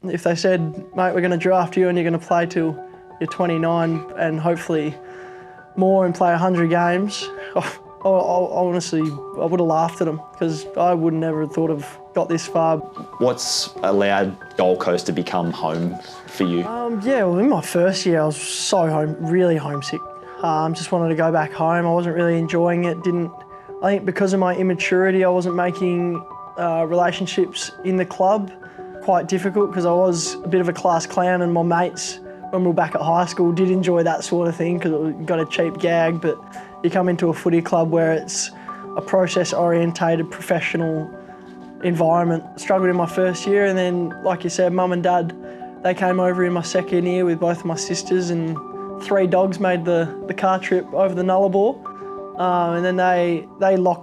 If they said, mate, we're going to draft you and you're going to play till you're 29 and hopefully more and play 100 games, honestly, I would have laughed at them because I would never have thought of got this far. What's allowed Gold Coast to become home for you? Yeah, well, in my first year, I was really homesick. Just wanted to go back home. I wasn't really enjoying it. I think because of my immaturity, I wasn't making relationships in the club quite difficult because I was a bit of a class clown, and my mates, when we were back at high school, did enjoy that sort of thing because it got a cheap gag. But you come into a footy club where it's a process-orientated, professional environment. Struggled in my first year, and then, like you said, Mum and Dad, they came over in my second year with both of my sisters, and 3 dogs made the car trip over the Nullarbor. And then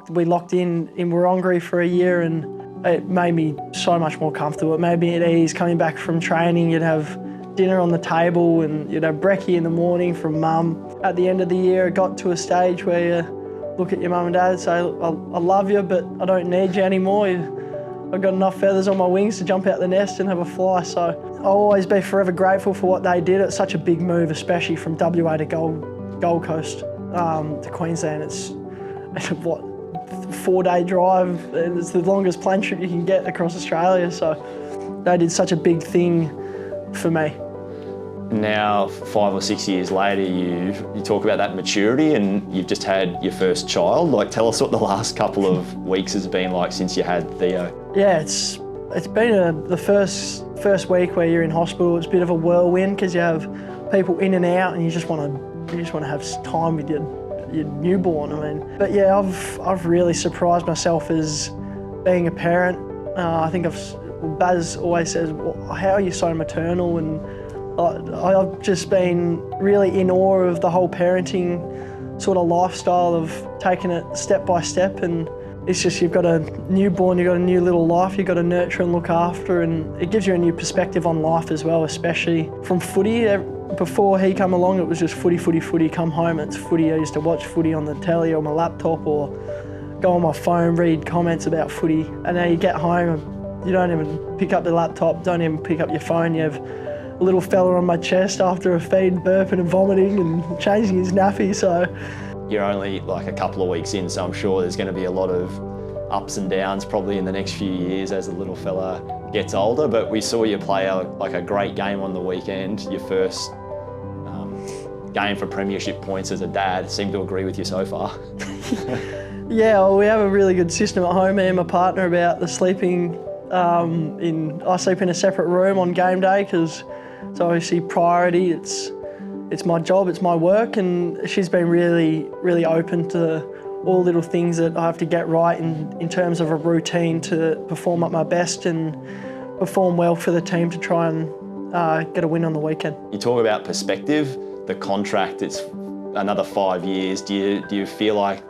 we locked in Wurrungree for a year, and it made me so much more comfortable. It made me at ease coming back from training. You'd have dinner on the table and you'd have brekkie in the morning from Mum. At the end of the year, it got to a stage where you look at your Mum and Dad and say, I love you, but I don't need you anymore. I've got enough feathers on my wings to jump out the nest and have a fly. So I'll always be forever grateful for what they did. It's such a big move, especially from WA to Gold Coast to Queensland. It's what, 4-day drive, and it's the longest plane trip you can get across Australia. So they did such a big thing for me. Now, 5 or 6 years later, you talk about that maturity, and you've just had your first child. Like, tell us what the last couple of weeks has been like since you had Theo. Yeah, it's been the first week where you're in hospital. It's a bit of a whirlwind because you have people in and out, and you just want to have time with your newborn. I mean, but yeah, I've really surprised myself as being a parent. I think Baz always says, well, how are you so maternal? And I've just been really in awe of the whole parenting sort of lifestyle of taking it step by step. And it's just, you've got a newborn, you've got a new little life you've got to nurture and look after, and it gives you a new perspective on life as well, especially from footy. Before he came along, it was just footy, come home, it's footy. I used to watch footy on the telly or my laptop or go on my phone, read comments about footy. And now you get home, you don't even pick up the laptop, don't even pick up your phone. You have a little fella on my chest after a feed, burping and vomiting and changing his nappy. So you're only like a couple of weeks in, so I'm sure there's going to be a lot of ups and downs probably in the next few years as the little fella gets older. But we saw you play a great game on the weekend, your first game for premiership points as a dad. Seem to agree with you so far. Yeah, well, we have a really good system at home, me and my partner, about the sleeping. I sleep in a separate room on game day because it's obviously priority. It's my job, it's my work, and she's been really open to all little things that I have to get right in terms of a routine to perform at my best and perform well for the team to try and get a win on the weekend. You talk about perspective, the contract, it's another 5 years. Do you feel like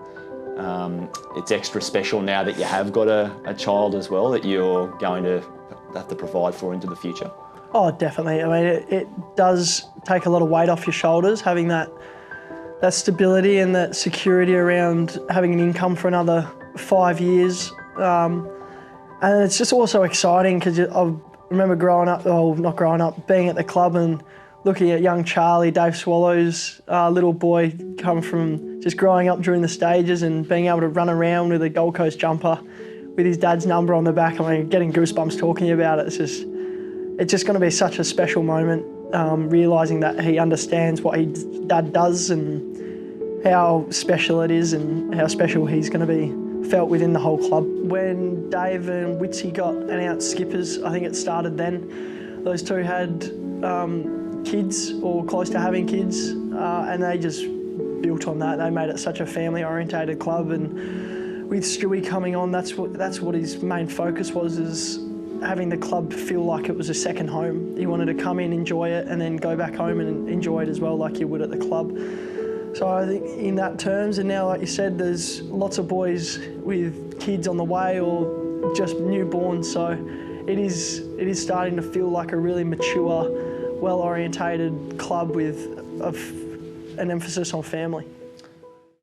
it's extra special now that you have got a child as well, that you're going to have to provide for into the future? Oh, definitely. I mean, it does take a lot of weight off your shoulders, having that stability and that security around having an income for another 5 years. And it's just also exciting because I remember being at the club and looking at young Charlie, Dave Swallow's little boy, come from just growing up during the stages and being able to run around with a Gold Coast jumper with his dad's number on the back. I mean, getting goosebumps talking about it. It's just going to be such a special moment, realising that he understands what his dad does and how special it is and how special he's going to be felt within the whole club. When Dave and Witsy got announced skippers, I think it started then. Those two had kids or close to having kids, and they just built on that. They made it such a family-orientated club, and with Stewie coming on, that's what his main focus was, is having the club feel like it was a second home. He wanted to come in, enjoy it, and then go back home and enjoy it as well, like you would at the club. So I think in that terms, and now, like you said, there's lots of boys with kids on the way or just newborn, so it is starting to feel like a really mature, well-orientated club with an emphasis on family.